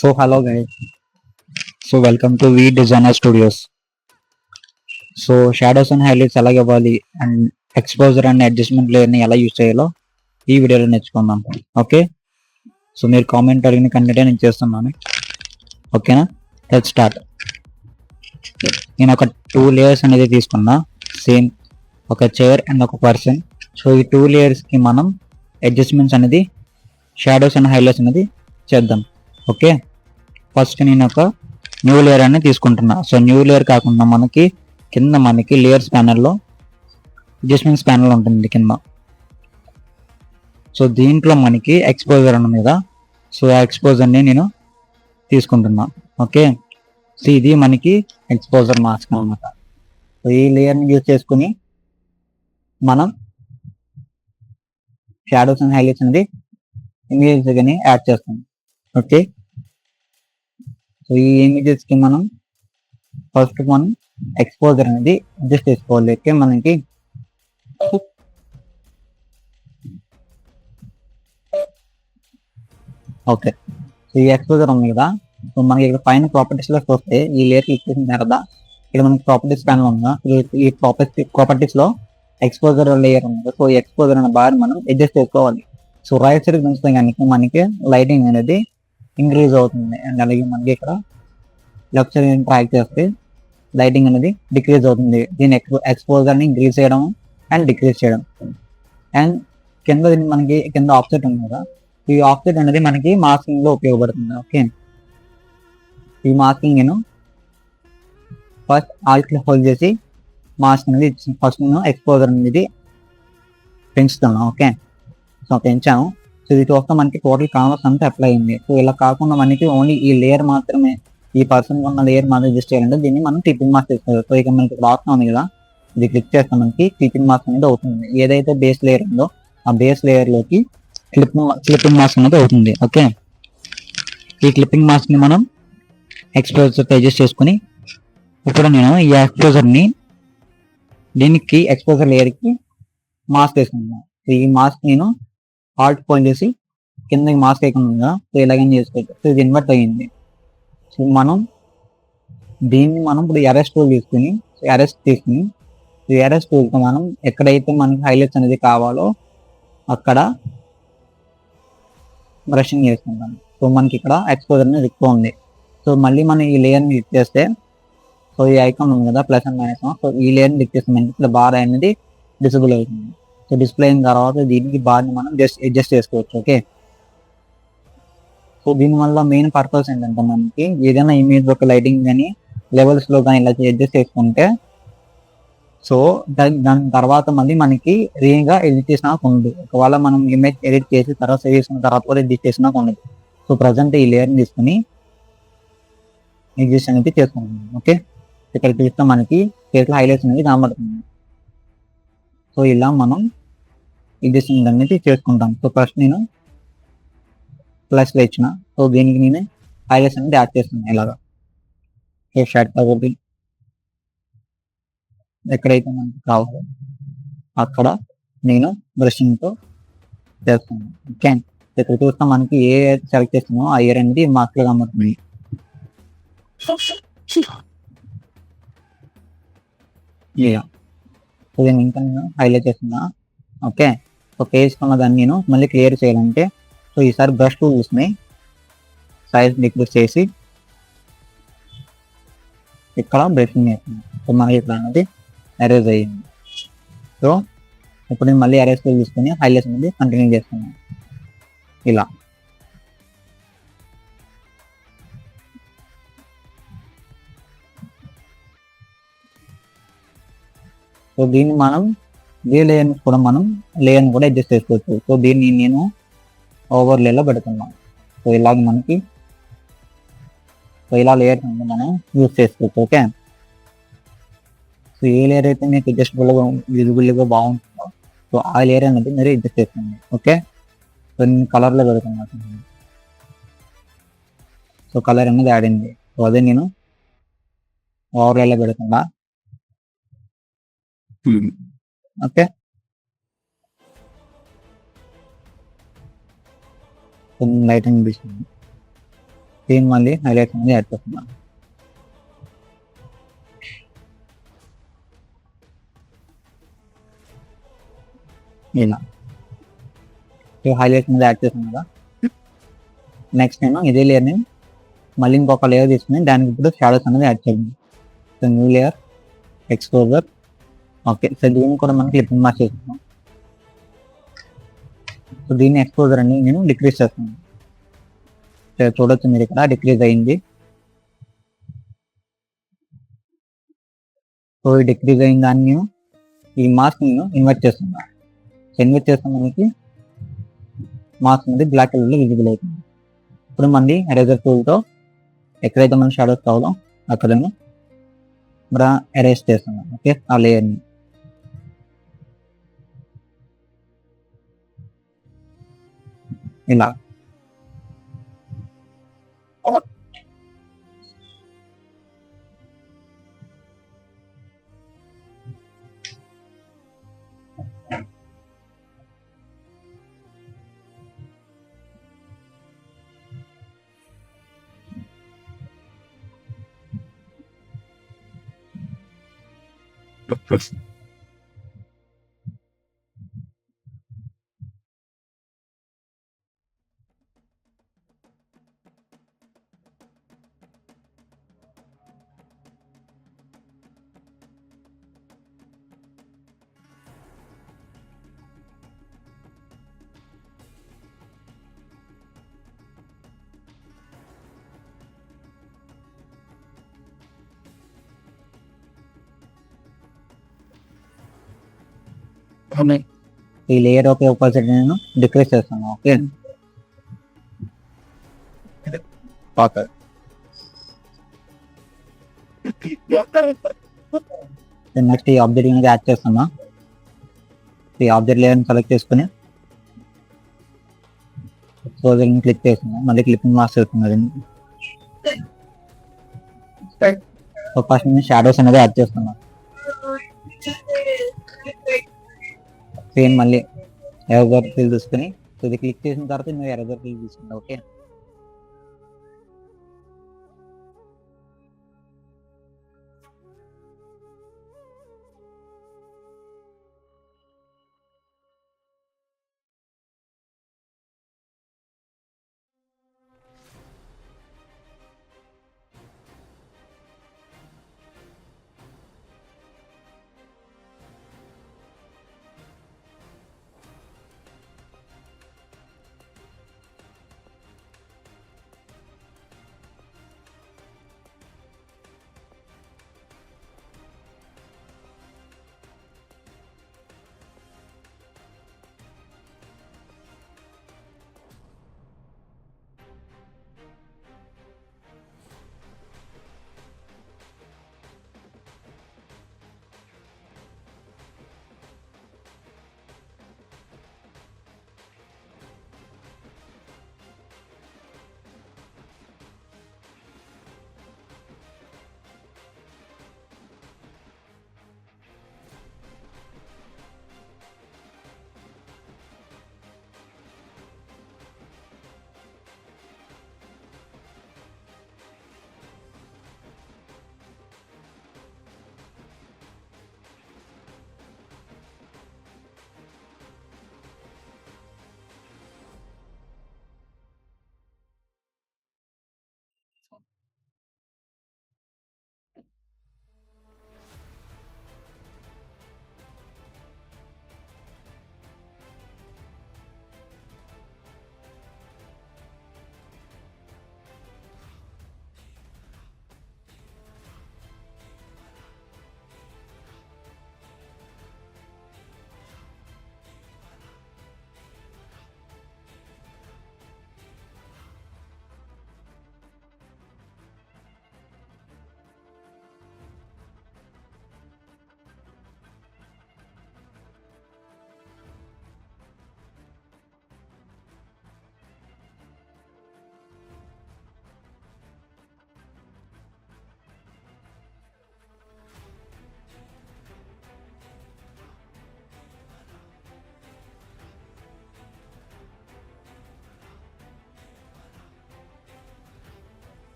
So hello guys. So welcome to V Designer Studios. So shadows and highlights ఎలాగ ఇవ్వాలి and exposure and adjustment లేయర్ని ఎలా use చేయాలో ఈ వీడియోలో నేర్చుకుందాం. ఓకే, సో మీరు కామెంట్ అడిగిన కంటెంటే నేను చేస్తున్నాను. ఓకేనా, లెట్ స్టార్ట్. నేను ఒక 2 లేయర్స్ అనేది తీసుకున్నా, సేమ్ ఒక చైర్ అండ్ ఒక పర్సన్. సో ఈ 2 లేయర్స్కి మనం అడ్జస్ట్మెంట్స్ అనేది షాడోస్ అండ్ హైలైట్స్ అనేది చేద్దాం. ఓకే, ఫస్ట్ నేను ఒక న్యూ లేయర్ అనేది తీసుకుంటున్నా. సో న్యూ లేయర్ కాకుండా కింద మనకి లేయర్స్ ప్యానల్లో అడ్జస్ట్మెంట్స్ ప్యానల్ ఉంటుంది కింద. సో దీంట్లో మనకి ఎక్స్పోజర్ ఉంది కదా, సో ఆ ఎక్స్పోజర్ని నేను తీసుకుంటున్నా. ఓకే, సో ఇది మనకి ఎక్స్పోజర్ మాస్క్ అనమాట. సో ఈ లేయర్ని యూజ్ చేసుకుని మనం షాడోస్ అండ్ హైలైట్స్ అనేది ఇమేజెస్ కానీ యాడ్ చేస్తాం. ఓకే, సో ఈ ఇమేజెస్కి మనం ఫస్ట్ ఎక్స్పోజర్ అనేది అడ్జస్ట్ చేసుకోవాలి. ఓకే, మనకి ఓకే, సో ఈ ఎక్స్పోజర్ ఉంది కదా, సో మనకి ఇక్కడ పైన ప్రాపర్టీస్ లోకి వస్తే ఈ లేయర్ క్లిక్ చేసిన తర్వాత ఇక్కడ మనకి ప్రాపర్టీస్ ప్యానల్ ఉందా, ఈ ప్రాపర్టీస్ లో ఎక్స్పోజర్ లేయర్ ఉంది. సో ఈ ఎక్స్పోజర్ అనే బార్ మనం అడ్జస్ట్ చేసుకోవాలి. సో రైట్ సైడ్ పెంచితే కనుక మనకి లైటింగ్ అనేది ఇంక్రీజ్ అవుతుంది, అండ్ అలాగే మనకి ఇక్కడ లెఫ్ట్ సైడ్ ట్రాక్ చేస్తే లైటింగ్ అనేది డిక్రీజ్ అవుతుంది. దీని ఎక్స్పోజర్ ని ఇంక్రీజ్ చేయడం అండ్ డిక్రీజ్ చేయడం. అండ్ మనకి కింద ఆఫ్సెట్ ఉంది కదా, ఈ ఆఫ్సెట్ అనేది మనకి మాస్కింగ్ లో ఉపయోగపడుతుంది. ఓకే, ఈ మాస్కింగ్ నేను ఫస్ట్ ఆల్ట్ హోల్డ్ చేసి మాస్క్ అనేది ఫస్ట్ నేను ఎక్స్పోజర్ అనేది పెంచుతున్నాను. ఓకే, సో పెంచాము. సో ఇది చూస్తే మనకి టోటల్ కాన్వాస్ అంతా అప్లై అయింది. సో ఇలా కాకుండా మనకి ఓన్లీ ఈ లేయర్ మాత్రమే, ఈ పర్సన్ ఉన్న లేయర్ మాత్రం అడ్జస్ట్ చేయాలంటే దీన్ని మనం టిప్పింగ్ మాస్క్ చేస్తారు. సో ఇక మనకి ఆప్షన్ ఉంది కదా, ఇది క్లిక్ చేస్తే మనకి టిప్పింగ్ మాస్క్ అనేది అవుతుంది. ఏదైతే బేస్ లేయర్ ఉందో ఆ బేస్ లేయర్ లోకి క్లిప్పింగ్ మాస్క్ అనేది అవుతుంది. ఓకే, ఈ క్లిప్పింగ్ మాస్క్ ని మనం ఎక్స్పోజర్ అడ్జస్ట్ చేసుకుని ఇప్పుడు నేను ఈ ఎక్స్పోజర్ ని దీనికి ఎక్స్పోజర్ లేయర్ కి మాస్క్ వేసుకున్నాను. ఈ మాస్క్ నేను ఆల్ట్ ఫోన్ చేసి కిందకి మాస్క్ వేయకుండా ఇలాగని చేసుకోవచ్చు. సో ఇది ఇన్వర్ట్ అయ్యింది. సో దీన్ని మనం ఇప్పుడు ఎరెస్ట్ టూల్ తీసుకుని ఈ ఎరెస్ట్ టూల్తో మనం ఎక్కడైతే మనకి హైలైట్స్ అనేది కావాలో అక్కడ బ్రషింగ్ చేసుకుంటాం. సో మనకి ఇక్కడ ఎక్స్పోజర్ అనేది ఎక్కువ ఉంది. సో మళ్ళీ మనం ఈ లేయర్ని క్లిక్ చేస్తే, సో ఈ ఐకాన్ ఉంది కదా ప్లస్ అండ్ మైనస్, సో ఈ లేయర్ని క్లిక్ చేస్తే మనకి ఇక్కడ బార్ అనేది డిసేబుల్ అవుతుంది. సో డిస్ప్లే అయిన తర్వాత దీనికి బార్ని మనం అడ్జస్ట్ చేసుకోవచ్చు. ఓకే, సో దీనివల్ల మెయిన్ పర్పస్ ఏంటంటే మనకి ఏదైనా ఇమేజ్ ఒక లైటింగ్ కానీ లెవెల్స్ లో కానీ ఇలా అడ్జస్ట్ చేసుకుంటే, సో దాని తర్వాత మళ్ళీ మనకి రీగా ఎడిట్ చేసినా ఉండదు. ఒకవేళ మనం ఇమేజ్ ఎడిట్ చేసి తర్వాత సేవ్ చేసుకున్న తర్వాత కూడా ఎడిట్ చేసినా ఉండదు. సో ప్రజెంట్ ఈ లేయర్ని తీసుకుని అడ్జస్ట్ అనేది చేసుకుంటున్నాం. ఓకే, ఇక్కడ చూస్తే మనకి చేతిలో హైలైట్స్ అనేది కనబడుతుంది. సో ఇలా మనం అడ్జస్ట్మెంట్ అనేది చేసుకుంటాం. సో ఫస్ట్ నేను ప్లస్ ఇచ్చిన, సో దీనికి నేను హైలైట్స్ అనేది యాడ్ చేస్తున్నాను. ఇలాగా షార్ట్ కాబట్టి ఎక్కడైతే మనకి కావాలో అక్కడ నేను బ్రషింగ్తో చేస్తున్నాను. ఓకే, ఇక్కడ చూస్తే మనకి ఏ సెలెక్ట్ చేస్తున్నామో ఆ ఇయర్ అనేది మార్క్లో కనబడుతుంది. సో దీన్ని ఇంకా నేను హైలైట్ చేస్తున్నా. ఓకే, సో వేసుకున్న దాన్ని నేను మళ్ళీ క్లియర్ చేయాలంటే, సో ఈసారి బ్రష్ టూల్ తీసుకుని సైజ్ డిక్రీజ్ చేసి ఇక్కడ బ్రషింగ్ చేస్తున్నాను. సో మనకి ఇక్కడ అనేది ఎరేజ్ అయ్యింది. సో ఇప్పుడు నేను మళ్ళీ ఎరేజ్ టూల్ తీసుకుని హైలైట్స్ అనేది కంటిన్యూ చేస్తున్నాను. ఇలా సో దీన్ని మనం ఏ లేయర్ని కూడా అడ్జస్ట్ చేసుకోవచ్చు. సో దీన్ని నేను ఓవర్లేలో పెడుతున్నాను. సో ఇలాగ మనకి ఇలా లేయర్స్ మనం యూజ్ చేసుకోవచ్చు. ఓకే, సో ఏ లేయర్ అయితే మీకు అడ్జస్టబుల్గా విజిబుల్గా బాగుంటుందో సో ఆ లేయర్ అనేది మీరు అడ్జస్ట్ చేసుకోండి. ఓకే, సో నేను కలర్లో పెడుతున్నాను. సో కలర్ అనేది ఆడింది. సో అదే నేను ఓవర్లేలో పెడుతున్నా. ఓకే, లైటింగ్ అనిపిస్తుంది. సేమ్ మళ్ళీ హైలైట్స్ అనేది యాడ్ చేస్తున్నాను. ఇలా హైలైట్స్ అనేది యాడ్ చేసాను కదా. నెక్స్ట్ నేను ఇదే లేయర్ని మళ్ళీ ఇంకొక లేయర్ తీసుకుని దానికి ఇప్పుడు షాడోస్ అనేది యాడ్ చేయండి. So new layer, exposure. Okay, so దీన్ని కూడా మనం క్లిప్పింగ్ మాస్క్ చేస్తున్నాం. సో దీన్ని ఎక్స్పోజర్ అని నేను డిక్రీజ్ చేస్తున్నాను. సో చూడొచ్చు మీరు ఇక్కడ డిక్రీజ్ అయింది. సో ఈ డిక్రీజ్ అయిన దాన్ని నేను ఈ మాస్క్ నేను ఇన్వర్ట్ చేస్తున్నాను. ఇన్వర్ట్ చేస్తాను మనకి మాస్క్ అనేది బ్లాక్ కలర్లో విజిబుల్ అవుతుంది. ఇప్పుడు మళ్ళీ ఎరేజర్ టూల్తో ఎక్కడైతే మనం షాడోస్ కావాలో అక్కడ మనం ఎరేజ్ చేస్తున్నాం. ఓకే, ఆ లేయర్ని ఇలా. ఈ లేయర్ ఒక ఆపోజిట్ నేను డిక్రీజ్ చేస్తాను. ఓకే, నెక్స్ట్ ఈ ఆబ్జెక్ట్ అనేది యాడ్ చేస్తున్నా. ఈ ఆబ్జెక్ట్ లేయర్ని సెలెక్ట్ చేసుకుని ఎక్స్పోజర్ని క్లిక్ చేస్తున్నా. మళ్ళీ క్లిప్పింగ్ మాస్క్ చేస్తున్నది. సో ఫస్ట్ నేను షాడోస్ అనేది యాడ్ చేస్తున్నా. సేమ్ మళ్ళీ ఎరేజర్ ఫీల్ తీసుకుని ఇది క్లిక్ చేసిన తర్వాత నువ్వు ఎరేజర్ ఫీల్ తీసుకుంటా. ఓకే,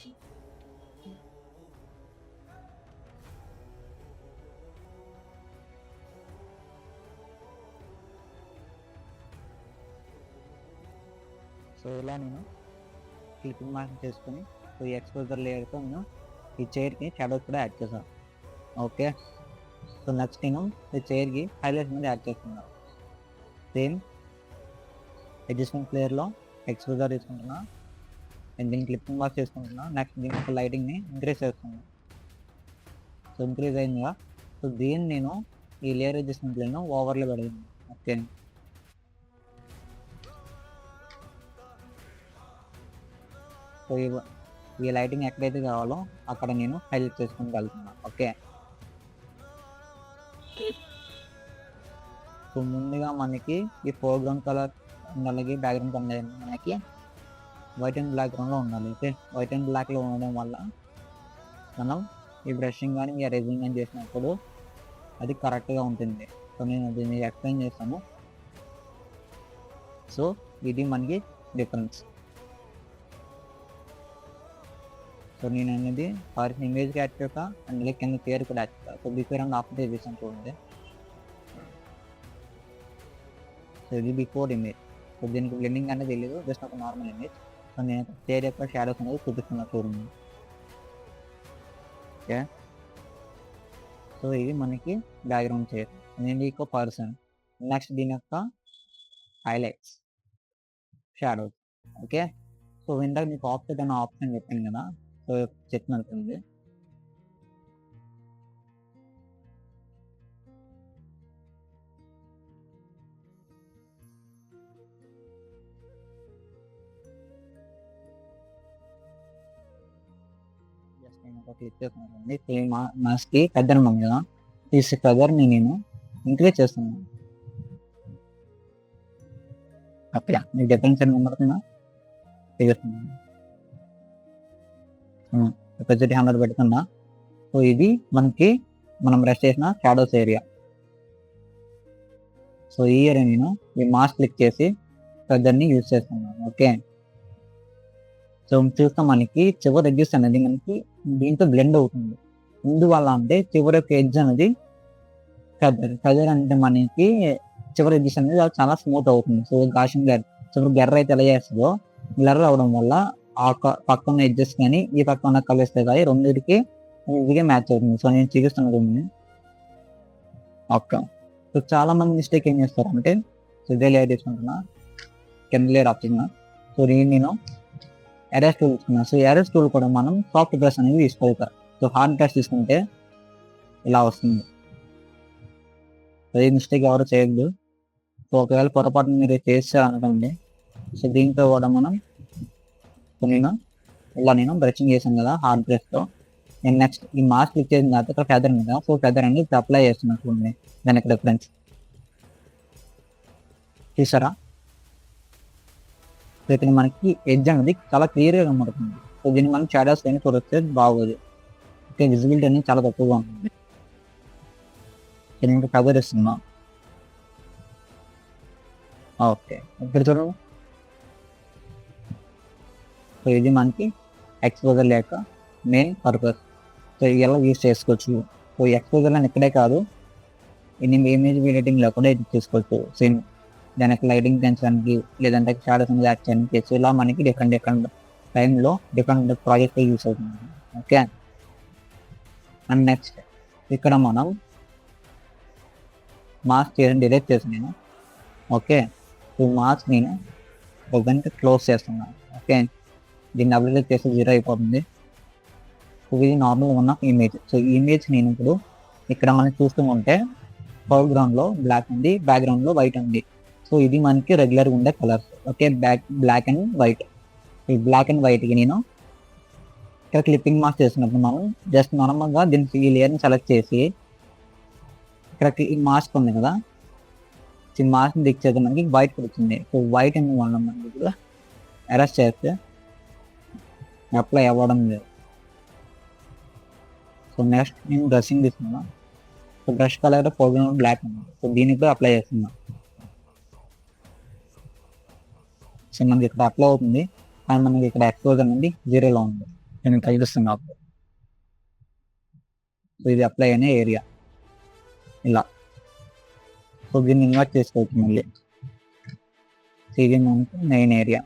సో ఇలా నేను క్లిప్పింగ్ మాస్క్ చేసుకుని సో ఈ ఎక్స్పోజర్ లేయర్తో నేను ఈ చైర్కి షాడోస్ కూడా యాడ్ చేశాను. ఓకే, సో నెక్స్ట్ నేను ఈ చైర్కి హైలైట్స్ మీద యాడ్ చేస్తున్నాను. సేమ్ అడ్జస్ట్మెంట్ లేయర్లో ఎక్స్పోజర్ తీసుకుంటున్నా, నేను దీన్ని క్లిప్పింగ్ మాస్క్ చేసుకుంటున్నా. నెక్స్ట్ దీని యొక్క లైటింగ్ని ఇంక్రీజ్ చేస్తున్నాను. సో ఇంక్రీజ్ అయిందిగా, సో దీన్ని నేను ఈ లేయర్ అడ్జస్ట్మెంట్ లేను ఓవర్లో పెడతాను. ఓకే, సో ఈ లైటింగ్ ఎక్కడైతే కావాలో అక్కడ నేను హైలైట్ చేసుకుని వెళ్తున్నాను. ఓకే, సో ముందుగా మనకి ఈ ఫోర్గ్రౌండ్ కలర్ ఉండాలి, బ్యాక్గ్రౌండ్ కలర్ మనకి వైట్ అండ్ బ్లాక్ గ్రౌండ్లో ఉండాలి. ఓకే, వైట్ అండ్ బ్లాక్లో ఉండడం వల్ల మనం ఈ బ్రషింగ్ కానీ ఈ ఎరేజింగ్ కానీ చేసినప్పుడు అది కరెక్ట్గా ఉంటుంది. సో నేను దీన్ని ఎక్స్ప్లెయిన్ చేస్తాను. సో ఇది మనకి డిఫరెన్స్. సో నేను అనేది ఫర్ ఇమేజ్కి యాడ్ చేస్తా అండ్ కింద పేరు కూడా యాడ్ చేస్తా. సో బిఫోర్ అండ్ ఆఫ్టర్ చేసాను చూడండి. సో ఇది బిఫోర్ ఇమేజ్. సో దీనికి బ్లెండింగ్ అనేది తెలియదు, జస్ట్ ఒక నార్మల్ ఇమేజ్. సో నేను చైర్ యొక్క షాడోస్ అనేది చూపిస్తున్నా చూడండి. ఓకే, సో ఇది మనకి బ్యాక్గ్రౌండ్ చైర్, నేను ఇంకో పర్సన్. నెక్స్ట్ దీని యొక్క హైలైట్స్, షాడోస్. ఓకే, సో ఇందాక మీకు ఆప్షన్ అనే ఆప్షన్ చెప్పాను కదా, సో చెప్పినట్టుంది. జస్ట్ నేను ఒక క్లిక్ చేస్తున్నానండి. మాస్కి ఫెదర్ ఉన్నాం కదా, ఈ ఫెదర్ని నేను ఇంక్రీజ్ చేస్తున్నాను. ఓకే, మీకు డిఫరెన్స్ అని కనబడుతుందా? ఎపిసిటీ 100 పెడుతున్నా. సో ఇది మనకి మనం రెస్ట్ చేసిన షాడోస్ ఏరియా. సో ఈ ఏరియా నేను ఈ మాస్క్ క్లిక్ చేసి ఫెదర్ని యూజ్ చేస్తున్నాను. ఓకే, సో చూస్తాం మనకి చివరి ఎడ్జెస్ అనేది మనకి దీంతో బ్లెండ్ అవుతుంది. ఎందువల్ల అంటే చివరి యొక్క ఎడ్జ్ అనేది ఫెదర్ అంటే మనకి చివరి ఎడ్జెస్ అనేది చాలా స్మూత్ అవుతుంది. సో గాషింగ్ గ్లర్ చివరి గెర్ర అయితే ఎలా చేస్తుందో బ్లర్ అవడం వల్ల ఆ పక్కన ఎడ్జెస్ కానీ ఈ పక్కన కలిస్తే కానీ రెండింటికి ఈజీగా మ్యాచ్ అవుతుంది. సో నేను చూపిస్తున్నాను. ఓకే, సో చాలా మంది మిస్టేక్ ఏం చేస్తారంటే, సో ఇదే లేయర్ తీసుకుంటున్నా, కింద లేయర్ ఆప్షన్. సో నేను ఎరేస్ టూల్ తీసుకున్నాను. సో ఎరేస్ టూల్ కూడా మనం సాఫ్ట్ బ్రష్ అనేది తీసుకోవాలి. సో హార్డ్ బ్రష్ తీసుకుంటే ఇలా వస్తుంది. సో ఈ మిస్టేక్ ఎవరు చేయొద్దు. సో ఒకవేళ పొరపాటు మీరు చేస్తారనుకోండి, సో దీంతో కూడా మనం నేను ఇలా బ్రషింగ్ చేశాను కదా హార్డ్ బ్రష్తో. నేను నెక్స్ట్ ఈ మాస్క్ క్లిక్ చేసిన తర్వాత ఇక్కడ ఫెదర్ ఉంది కదా, సో ఫెదర్ అనేది ఇప్పుడు అప్లై చేస్తున్నట్టు దానికి డిఫరెన్స్ చూసారా? సో ఇక్కడ మనకి ఎడ్జ్ అనేది చాలా క్లియర్గా కనబడుతుంది. సో దీన్ని మనం షాడోస్ కానీ చూడొస్తే బాగోదు. ఓకే, విజిబిలిటీ అనేది చాలా తక్కువగా ఉంటుంది. నేను కవర్ ఇస్తున్నా. ఓకే, ఇక్కడ చూడండి. సో ఇది మనకి ఎక్స్పోజర్ లేక మెయిన్ పర్పస్. సో ఇలా యూజ్ చేసుకోవచ్చు. సో ఎక్స్పోజర్ అని ఇక్కడే కాదు, ఇమేజ్ ఎడిటింగ్లో కూడా ఎడిట్ చేసుకోవచ్చు. సేమ్ దానికి లైటింగ్ పెంచడానికి లేదంటే షాడోస్ అనేది యాడ్ చేయడానికి, సో ఇలా మనకి డిఫరెంట్ టైంలో డిఫరెంట్ ప్రాజెక్ట్ యూస్ అవుతుంది. ఓకే, అండ్ నెక్స్ట్ ఇక్కడ మనం మాస్క్ డిలీట్ చేసి నేను ఓకే ఈ మాస్క్ నేను ఒక గంట క్లోజ్ చేస్తున్నాను. ఓకే, దీన్ని డబుల్ క్లిక్ చేస్తే 0 అయిపోతుంది. సో ఇది నార్మల్ ఉన్న ఇమేజ్. సో ఈ ఇమేజ్ నేను ఇప్పుడు ఇక్కడ మనం చూస్తూ ఉంటే ఫోర్గ్రౌండ్లో బ్లాక్ ఉంది, బ్యాక్గ్రౌండ్లో వైట్ ఉంది. సో ఇది మనకి రెగ్యులర్గా ఉండే colours. Okay, black and white. ఈ బ్లాక్ అండ్ వైట్కి నేను ఇక్కడ క్లిప్పింగ్ మాస్క్ చేసినప్పుడు మనం జస్ట్ నార్మల్గా దీనికి ఈ లేయర్ని సెలెక్ట్ చేసి ఇక్కడ ఈ మాస్క్ ఉంది కదా, ఈ మాస్క్ని దిక్ చేస్తే మనకి వైట్ వచ్చింది. సో వైట్ అని మనం మనకి కూడా అరెస్ట్ చేస్తే అప్లై అవ్వడం లేదు. సో నెక్స్ట్ నేను బ్రషింగ్ తీసుకున్నాను. So brush colour foreground black ఉంది. సో దీనికి కూడా అప్లై చేస్తున్నాను. సో మనకి ఇక్కడ అప్లై అవుతుంది, కానీ మనకి ఇక్కడ ఎక్స్పోజర్ అనేది 0లో ఉంది. నేను కనిపిస్తుంది నాకు. సో ఇది అప్లై అయిన ఏరియా ఇలా. సో దీన్ని ఇన్వర్ట్ చేసుకోవచ్చు మళ్ళీ. సో ఇది మనకి మెయిన్ ఏరియా.